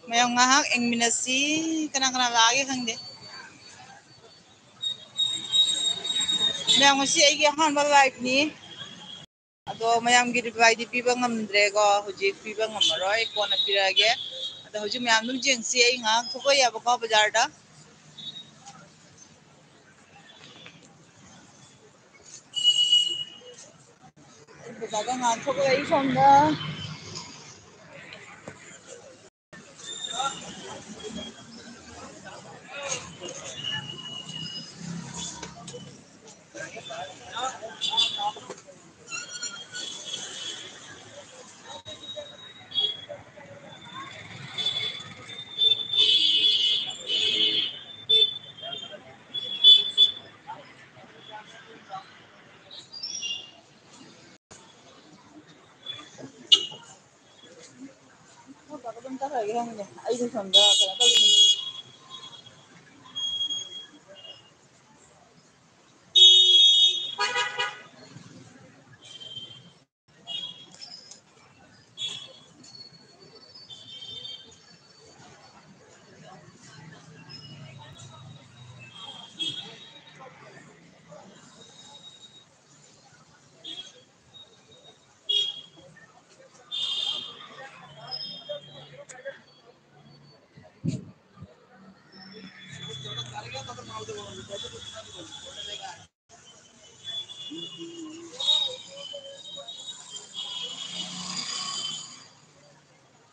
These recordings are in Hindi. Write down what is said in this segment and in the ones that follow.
Mayang ngahak engminasi kana lagi khangde. Mayang ngasi aigi ahanba live ni. Ado mayam gi reply di piba ngamdre ko hujik piba ngamaroi kona pirage. Ado hujik mayam dum jengsi ai ngak thuko ya ba ko bazar da. Bazar da ngak thuko ai somda. Dum ta khagi khangde. Ai du somda kana ta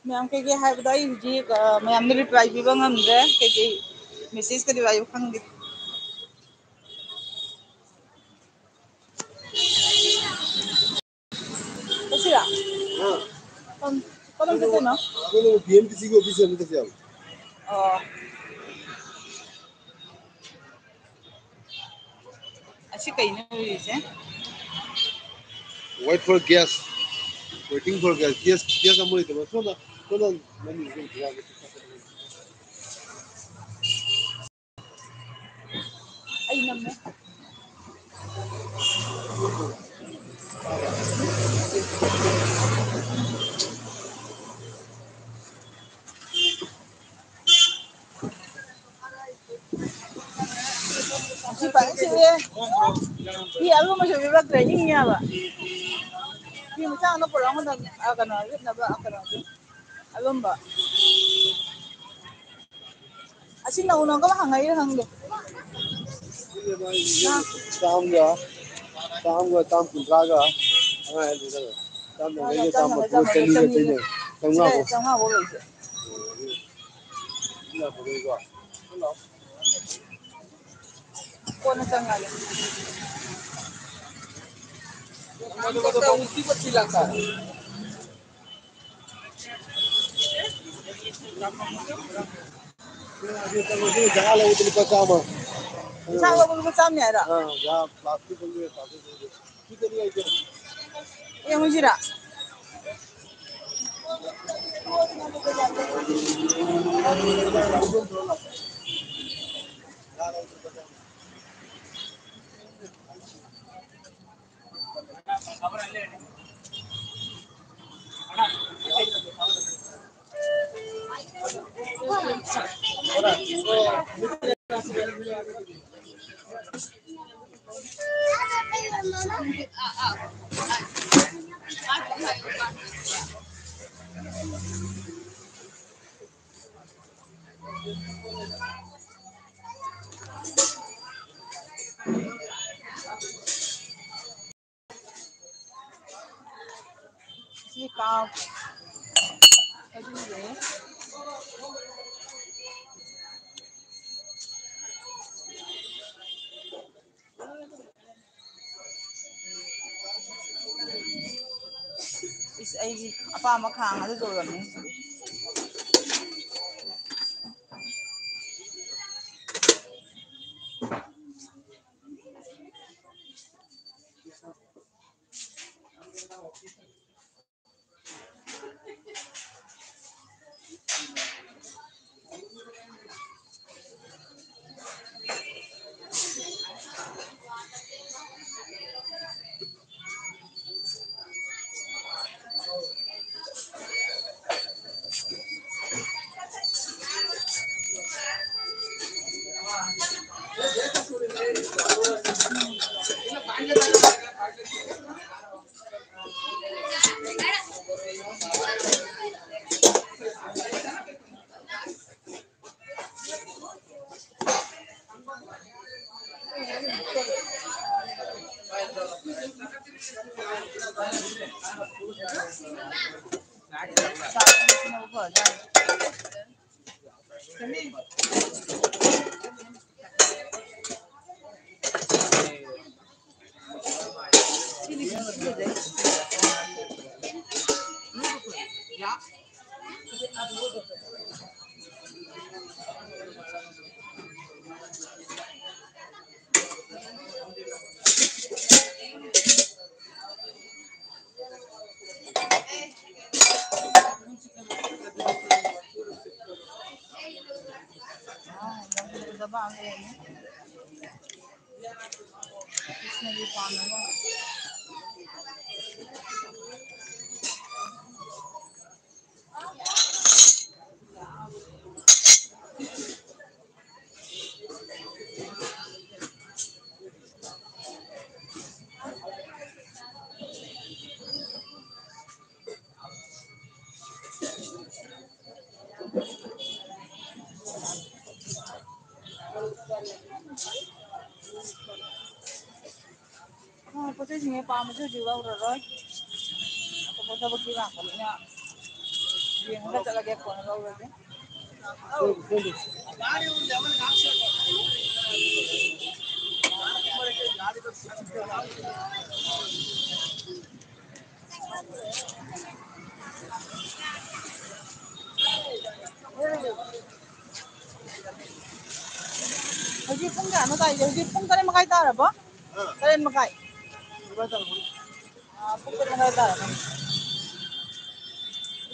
mayam ke hai badai hujik mayam ni reply piba ngamdre ke message ka di ayu khangde. Kasira? Kon kon kete no? Kono BMTC ko office में कैसे आओ? Oh, ashi kai ne हुई से? Wait for gas. Waiting for gas. Gas amoi तो बस ना. कोना मनी को दिया के. Ay namme. Ashi pa se ye. Di algo mo siya training niya ba? Di mo sa ano po lang na kana na ba kana. Alom ba? Ashi na unang ka hangay hangdo. Tam kuntraga. Ay dito. Tam na tam mo teni. Tam nga bo lo. Na bo ko. Kona sangali. तो उसी को चिल्लाता है जहाँ लोगों को निकल काम जहाँ लोगों को काम नहीं आ रहा हाँ जहाँ प्लास्टिक बन गए ठीक है नहीं आइए ये मुझे रहा ये काम इस ऐसी apa makhang ada dolan ni Sao không có Pati sige pa mo dito diwa uroy. Ako po sa bagila ko niya. Yung na talaga ko na uroy. Hoji pong ano tayo? Hoji pong kare makai tara ba? Kare makai. Ah, pong kare makai tara.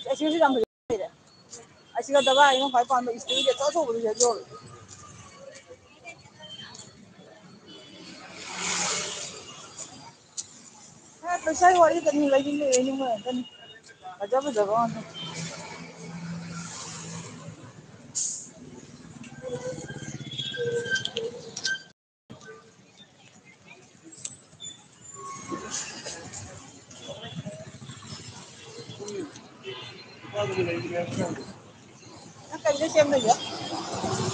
Asi si dang de. Asi ka dawa yung kai pa mo istri de to bu de jo. Ha, pesai wari kan ni lagi ni mo kan. Aja ba dawa. Kan de sem na ya.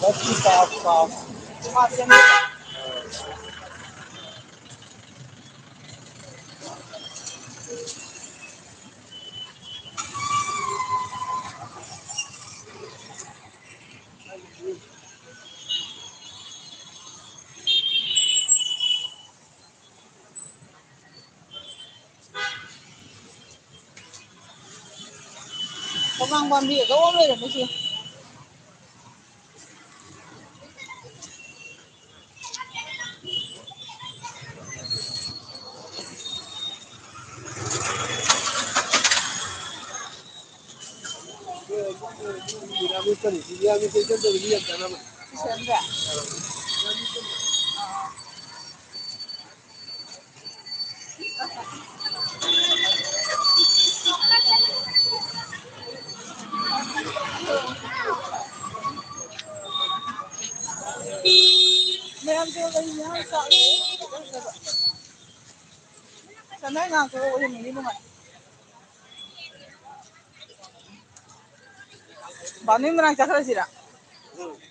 Basi saaf saaf. Saaf sem. Komang bambi ko mo re mo si. Senda. Mayam to ga ya sa. Sana nga ko ni mo. Bani mo nang chakra sira.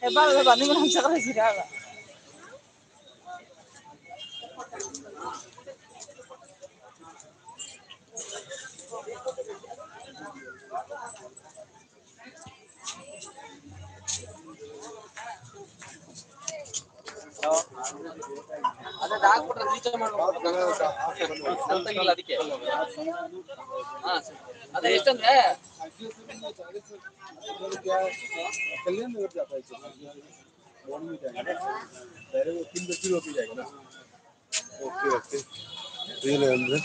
Eba bani mo nang chakra sira. ಅದೇ ಡಾಕ್ ಬಿಟ್ರೆ ರೀಚಾರ್ಜ್ ಮಾಡ್ಬೇಕು ಅಂತ ಇಲ್ಲ ಅದಕ್ಕೆ ಹಾ ಅದೇ ಎಷ್ಟಂದ್ರೆ कल्याण नगर जाता है मॉर्निंग में जाएगा ना डायरेक्ट वो 3 बजे होके जाएगा ना ओके ओके ये ले अंदर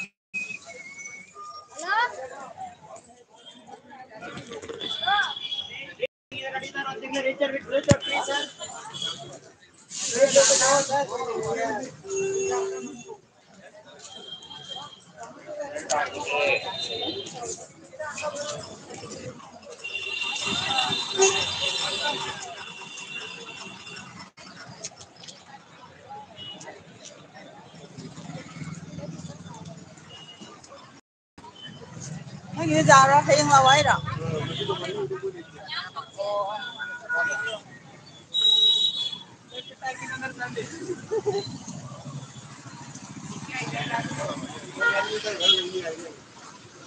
Ini jarah kayak yang lawai dah.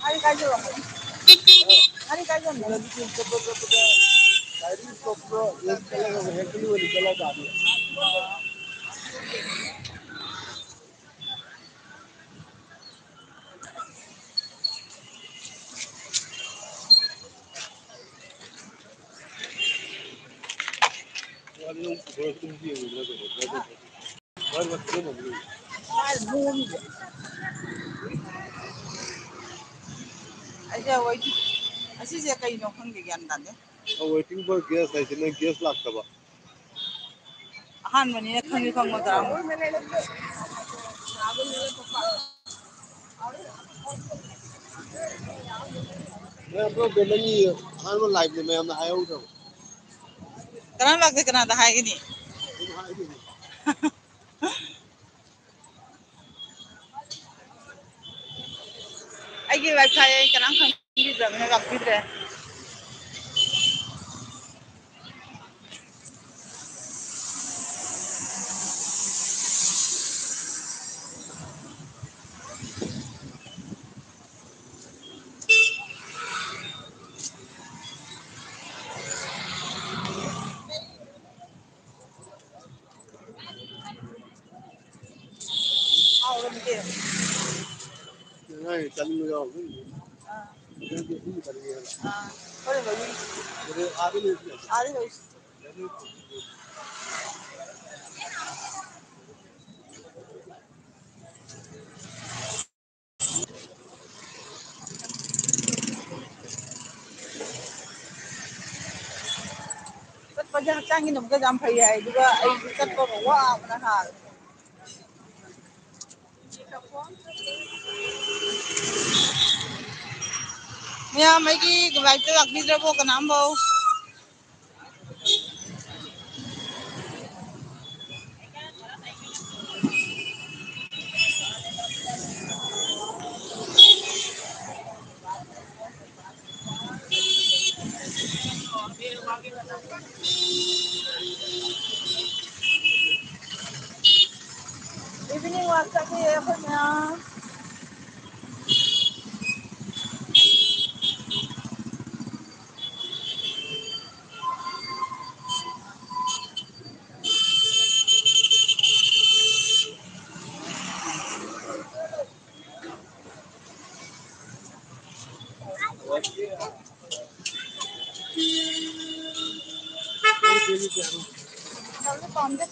Hari kaji orang. आणि काय तिला झालं तिथे चप्पल डायरेक्ट चप्पल एक केला हे केली होती त्याला दाबी वाली तुमची आहे वर बसले म्हणली काय भूमी अशा वैती अशीच काही नोखून घे ज्ञान दाने वेटिंग फॉर गॅस आहे ना गॅस लागतं बा अहꯥꯟꯕꯅꯤꯅ ꯈꯪꯗꯤ ꯈꯪꯒꯗ꯭ꯔꯥ मैं अपना बेलन ही हाँ वो लाइव में मैं हमने आया हूँ तो ꯀꯅꯥ ꯂꯥꯛꯇꯦ ꯀꯅꯥꯗ ꯍꯥꯏꯒꯅꯤ ꯑꯩꯒꯤ ꯋꯥꯏꯐꯥꯏ ꯑꯩ ꯀꯅꯥꯝ ꯈꯪꯕꯤꯗ꯭ꯔꯕꯅꯤꯅ ꯂꯥꯛꯄꯤꯗ꯭ꯔꯦ ꯍꯥꯎꯔꯝꯗꯦ नहीं चल में जाओ ꯑꯥ ये भी करेंगे ꯑꯥ ꯍꯣꯔꯦꯟ ꯂꯧꯕꯤꯒꯦ मेरे आगे नहीं ꯑꯥꯗ ꯂꯧꯁꯤ ꯆꯠꯄꯁꯦ ꯍꯛꯆꯥꯡꯒꯤꯗꯃꯛꯇ ꯌꯥꯝ ꯐꯩ ꯍꯥꯏ ꯑꯗꯨꯒ ꯑꯩꯁꯨ ꯆꯠꯄꯒ ꯋꯥꯕꯅ ꯍꯥꯜꯂꯦ ꯃꯌꯥꯝ ꯑꯩꯒꯤ ꯂꯥꯏꯐꯇ ꯂꯥꯛꯄꯤꯗ꯭ꯔꯕꯣ ꯀꯅꯥꯝꯐꯥꯎ इवनिंग वॉक चलिए अखोई मयाम चलते पाँच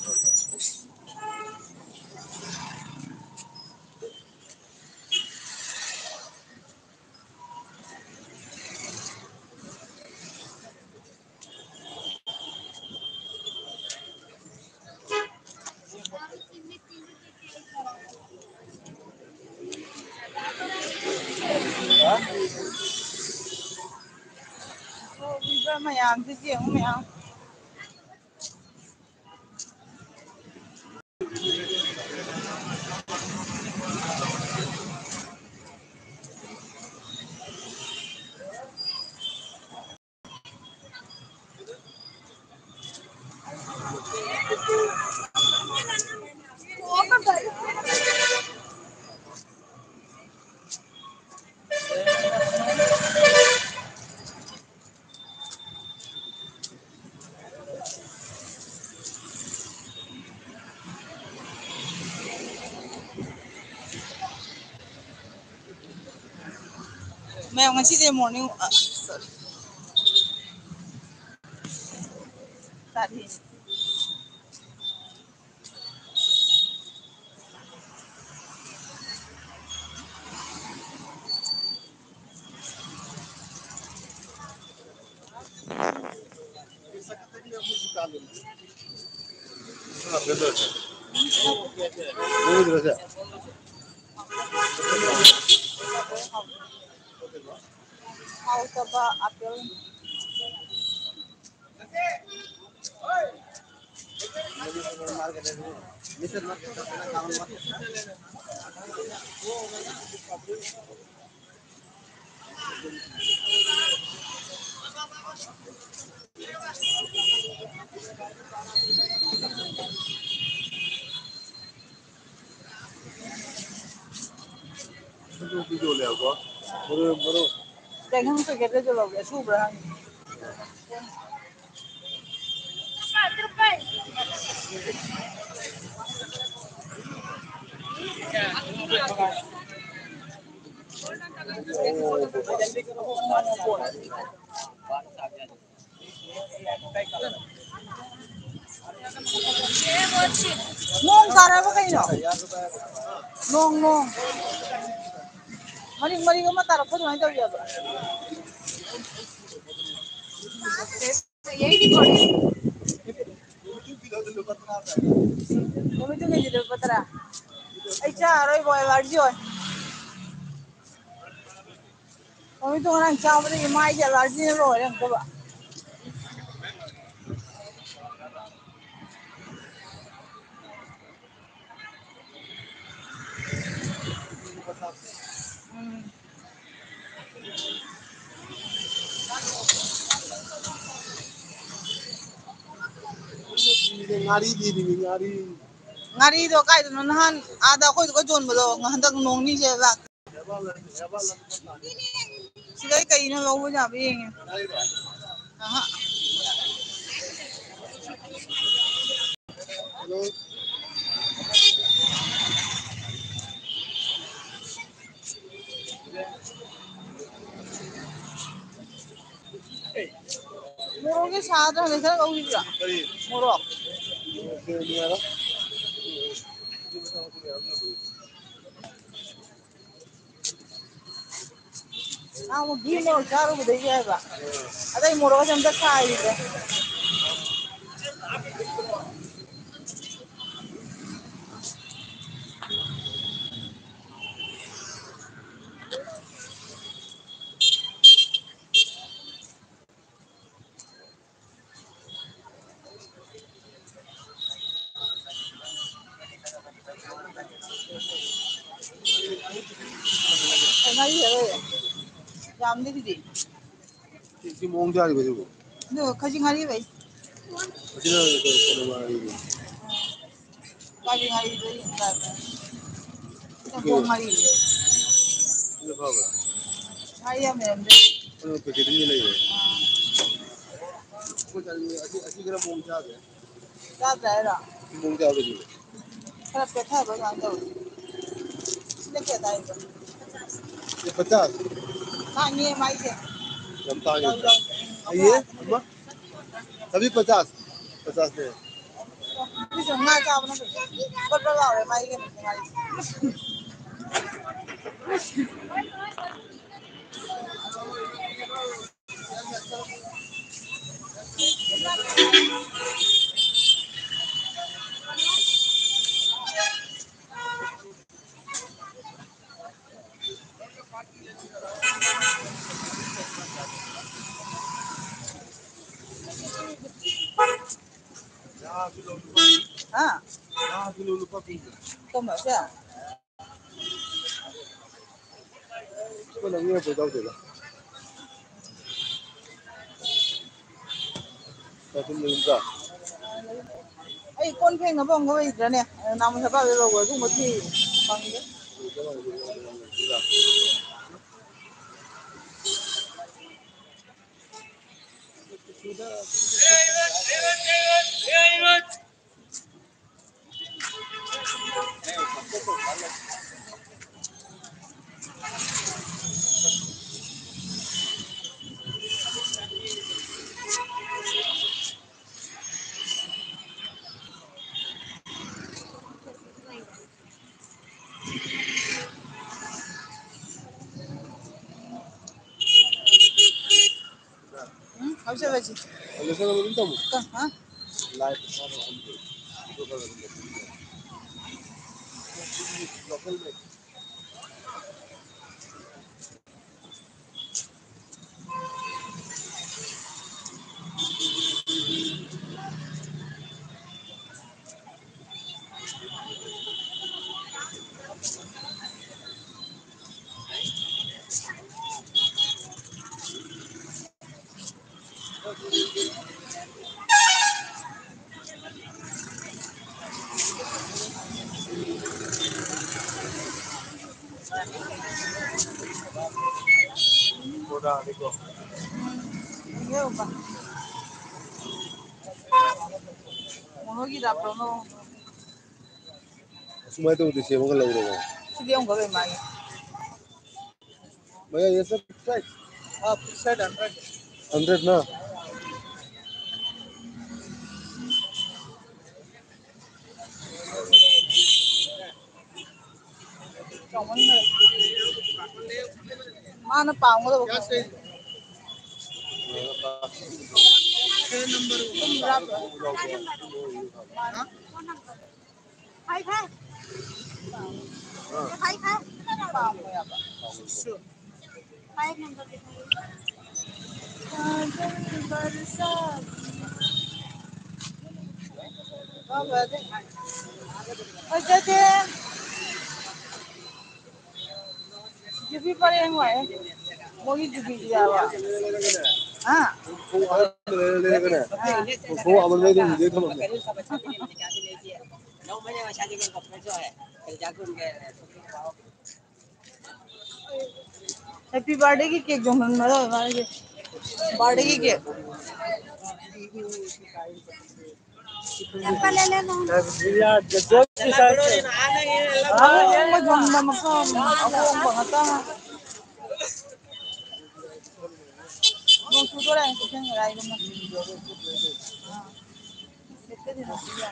मयाम से जेंग मयाम mèo ngày xưa morning sorry tadi हाँ बेहतर है नहीं बेहतर how taba apel तो वीडियो ले आओ बरो बरो แต่ทั้งสุดก็จะลงจะสู้ไปทั้งNong cara apa kayak nong nong maling maling kamu taruh pun nanti aja tuh kamu itu nggak jadi patra cara boy larjo kamu itu orang cara ini mai aja larjo loh yang coba ngari do kai do nahan ada ko ko jon bodo ngahandak nong ni je ba sigai kai na lo ja bi nge aha moro ke saat ha lekha ko bra moro mau gini mau caro bude je ba ada moro ka jam ta khai de ngari je jam de di कि मोंग जा रही है वो no khaji ngari bai अच्छा तो मारी khaji ngari de ba ko ngari ये बाबा ngari ya mem de तो पैकेट नहीं ले को चल अच्छी अच्छी ग्राम मोंग जा है ta ta ra मोंग जा रही है kara pe tha ba jang do le ke dai ba ये 50 na ni mai je जनता है ये अम्मा सभी 50 50 है Bây giờ ngay sao nó bắt đầu vào để may cái mình ngay. À, tôm ở chưa? को नहीं है बताओ देगा तुम मिलता Ấy con phèn nó bông có gì nữa nè, nằm sẽ bao giờ rồi cũng một thì bằng cái. Không sao vậy chị? Kalau saya minta mu, Hả? live local में बोरा देखो ये ऊपर मोनोगी दापरो नो सुमाई तो उसे वो लग रहा है सीधे उनको भी मांगे भैया ये सब प्राइस आप सेट 100 ना माना पाऊंगा तो क्या सही हाय हाय हाय हाय पाऊंगा यार हाय नंबर दिखाइए अच्छा जुबी पर हैं हुआ है मोगी जुबी दिया हुआ हाँ वो अमन में तो मुझे खबर हैप्पी बर्थडे की केक जो मन मरो हमारे के बर्थडे की केक ले ले लो भैया जो के साथ वो जो नमक वो बंगता वो सुधर है कुछ नहीं राई में हाँ कितने दिन हो गया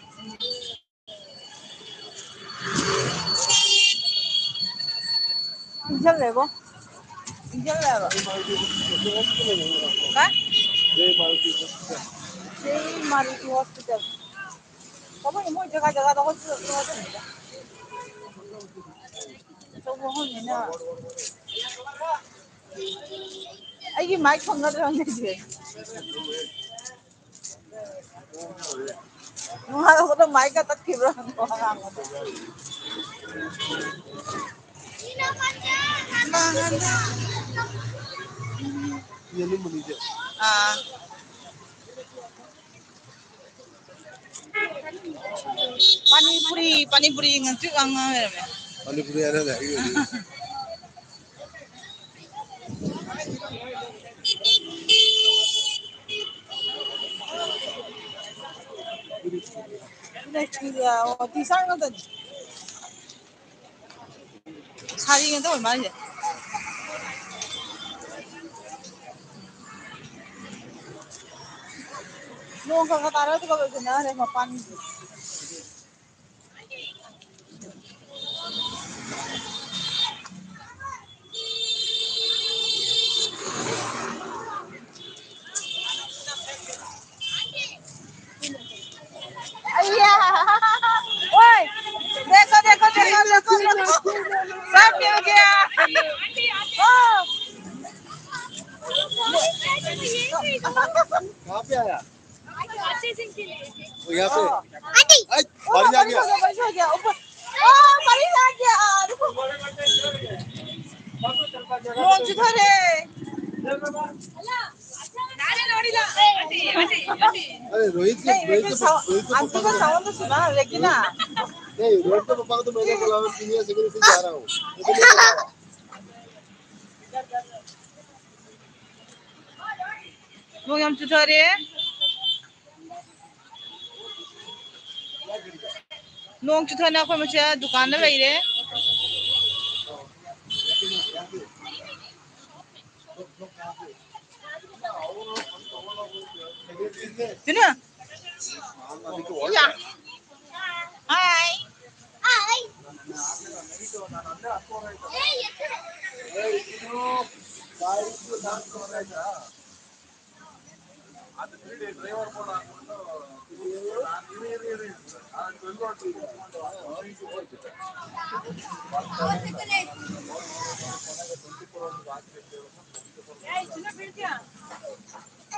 इंजन ले वो इंजन ले वो क्या जय मारुति हॉस्पिटल कब ये मोई जगह तो हॉस्पिटल तो वो होने ना आई माइक पंगा तो नहीं जी वहाँ तो माइक का तक खिबरा ये नहीं मुझे हाँ पानी पूरी ngantri ang mereme पानी पूरी आ रहा है next dia tisar ngan sari ngan to ma je no ka tara to ka be na re ma pan ayya oi देखो देखो देखो देखो सब मिल गया oh कहाँ पे आया वो यहाँ पे आंटी बारिश आ गया बारिश आ गया ऊपर oh बारिश आ गया रोज धरे अरे रोहित नहीं रोहित लेकिन को आंटी का साउंड तो सुना लेकिन ना नहीं रोहित के पापा को तो मैंने बोला मैं सीनियर सेकेंडरी से जा रहा हूँ 뭐 염주터리 농주터나 거면 제 दुकान में रे सुनो या हाय हाय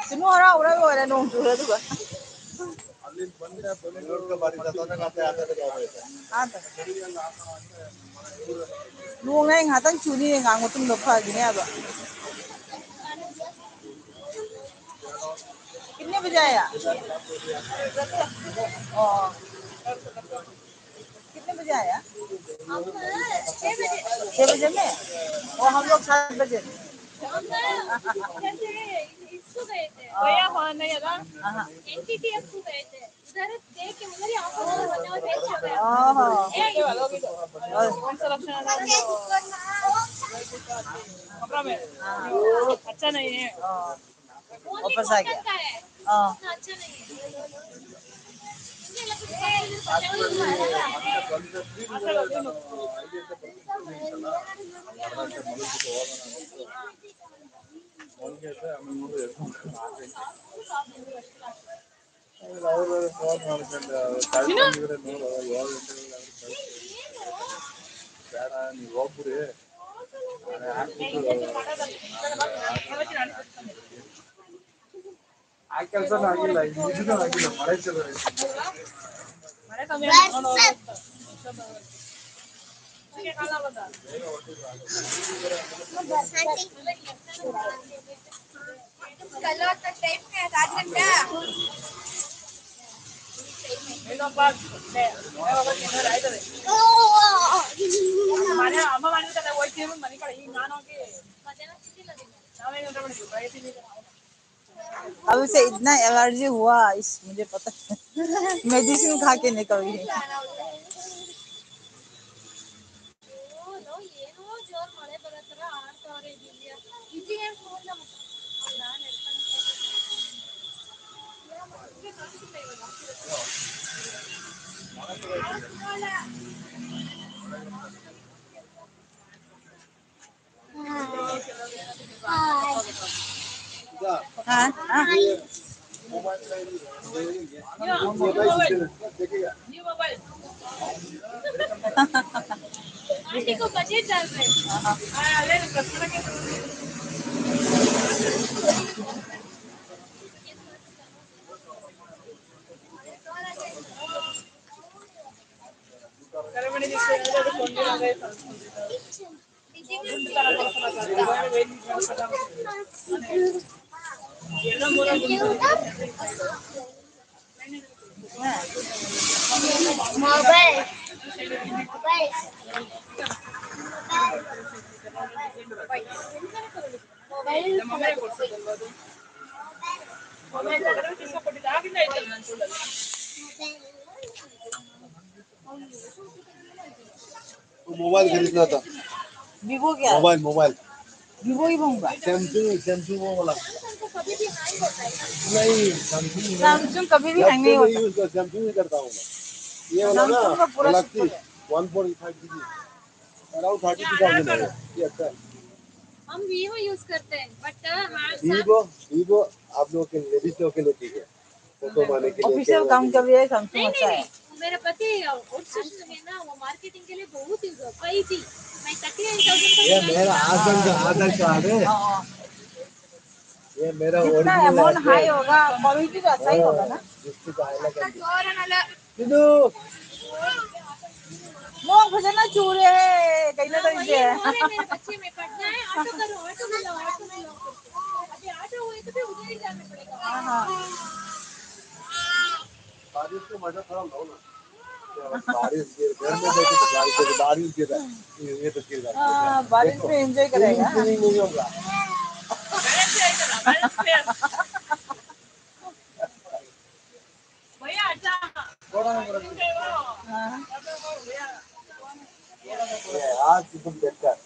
सुनो हरा उड़ा वो है नोंग जुरे तो ಅಲ್ಲಿ ಬಂದ್ರೆ ಬೆಂಗಳೂರು ಬಾರಿ ದಸರಾ ಕಾತೆ ಆತೆ आता luông này ngã tăng chú đi ngã ngột tung đập phải gì ba कितने बजे आया कितने बजे आया 6 बजे में और हम लोग 7 बजे इसको गए थे भैया फोन नहीं है ना Aha. एनटीटीएफ को गए थे उधर देख के उधर ही ऑफर होने वाला है Oho. कौन सा लक्षण है कपड़ा में अच्छा नहीं है Oh. ओनली वापस आ कॉटन गया का है Oh. उतना अच्छा नहीं है मुझे लगा ಬೇಡ ನೀವು ಹೋಗ್ಬಿಡಿ ಆ ಕೆಲಸನೂ ಆಗಿಲ್ಲ ಇದೂ ಆಗಿಲ್ಲ ಮಳೆ ಚಲೋ मरे कमी कलर का टाइप में राजन क्या मेरा बात है मैं बाबा के घर आए थे माने अम्मा माने तो वो चीज मनी का ये नानो के मजेना किसी लगे नामे में तो बड़ी भाई थी अब से इतना एलर्जी हुआ इस मुझे पता मेडिसिन खा के निकल गई नो ಏನೋ ಜೋರ್ ಮಳೆ ಬರತರ ಆಡ್ತಾವ್ರೆ ಇಲ್ಲಿ ಈಜಿಗೆ ಫೋನ್ ನಾನು हाँ हाँ न्यू मोबाइल आंटी को बजट डाल रहे हां ले कस्टमर के ಕರೆಮಣಿ ದಿಕ್ಕೆ ಅದು ಕೊಂಡಿರಾಗ मोबाइल मोबाइल खरीदना था वीवो क्या मोबाइल वीवो ही लूंगा सैमसंग वो वाला नहीं सैमसंग कभी भी हैंग नहीं होता सैमसंग ही करता हूँ मैं ये वाला ना सैमसंग का पूरा गैलेक्सी 145 GB अराउंड 32,000 है ये अच्छा है हम वीवो यूज करते हैं बट वीवो आप लोगों के लेडीज लोग के लिए ठीक है फोटो मारने के लिए ऑफिशियल काम के लिए सैमसंग अच्छा है मेरा पति आउटसोर्सिंग में ना वो मार्केटिंग के लिए बहुत यूज हो पाई थी मैं 38,000 ये मेरा आधार कार्ड है हाँ। ये मेरा जितना ओरिजिनल अमाउंट हाई होगा क्वालिटी तो अच्छा ही होगा ना किदू वो भजना चूरे है कहीं ना कहीं से मेरे बच्चे में पढ़ना है ऑटो करो ऑटो मिलो अभी ऑटो हुए तो भी उधर ही जाना पड़ेगा हाँ बारिश को मजा थोड़ा लो ना बारिश घर में बैठे तो बारिश गिर रहा है ये तो गिर रहा है हाँ बारिश में एंजॉय करेगा नहीं होगा भैया अच्छा हाँ आज तुम देखकर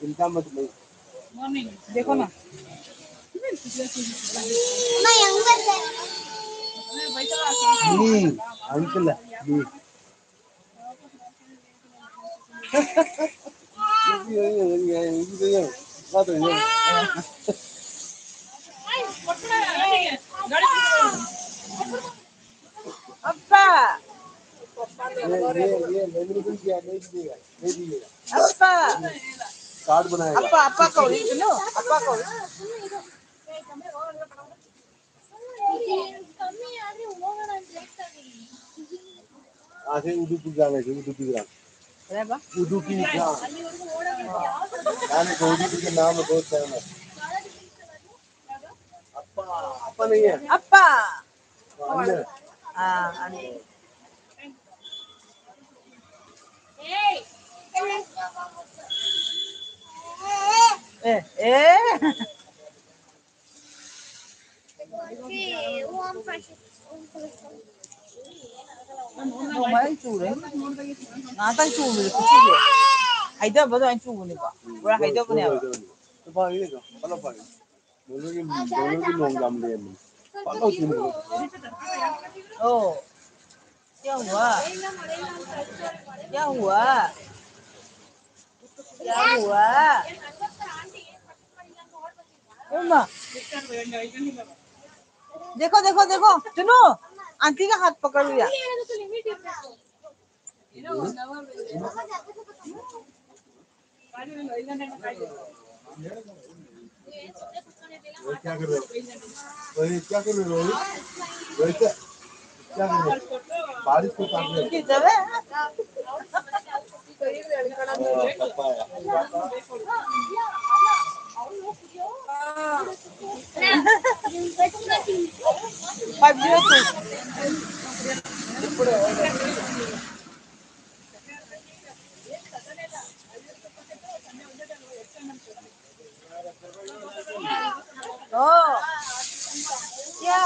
इनका मत नहीं देखो ना मैं अंदर अंकल अप्पा ये मेमोरेबल किया नहीं दीजिएगा अप्पा कार्ड बनाएगा अप्पा अप्पा को सुनो अप्पा को ಕಮ್ಮಿ ಆದ್ರೆ ಹೋಗೋಣ ಅಂತ ಹೇಳ್ತಾ ಇದೀನಿ आगे उडुपी जाना है उडुपी ग्राम अरे बा उडुपी ग्राम ಅಲ್ಲಿವರೆಗೂ ಓಡೋಣ मैंने उडुपी के नाम में बहुत फेमस अप्पा अप्पा नहीं है अप्पा अन्य हाँ ಏಯ್ 너무 많이 주래. 나한테 주고 그치게. 하이다 봐도 안 주고 니까. 뭐라 하이다 보내. भाई का मतलब भाई दोनों की लोग काम ले हैं पालो तीन लोग ओ क्या हुआ क्या हुआ क्या हुआ उमा देखो देखो देखो सुनो आंटी का हाथ पकड़ लिया क्या कर रहे हो वही क्या कर रहे हो वही क्या कर रहे हो बारिश को काट रहे किधर है फाइव जीरो टू ओ क्या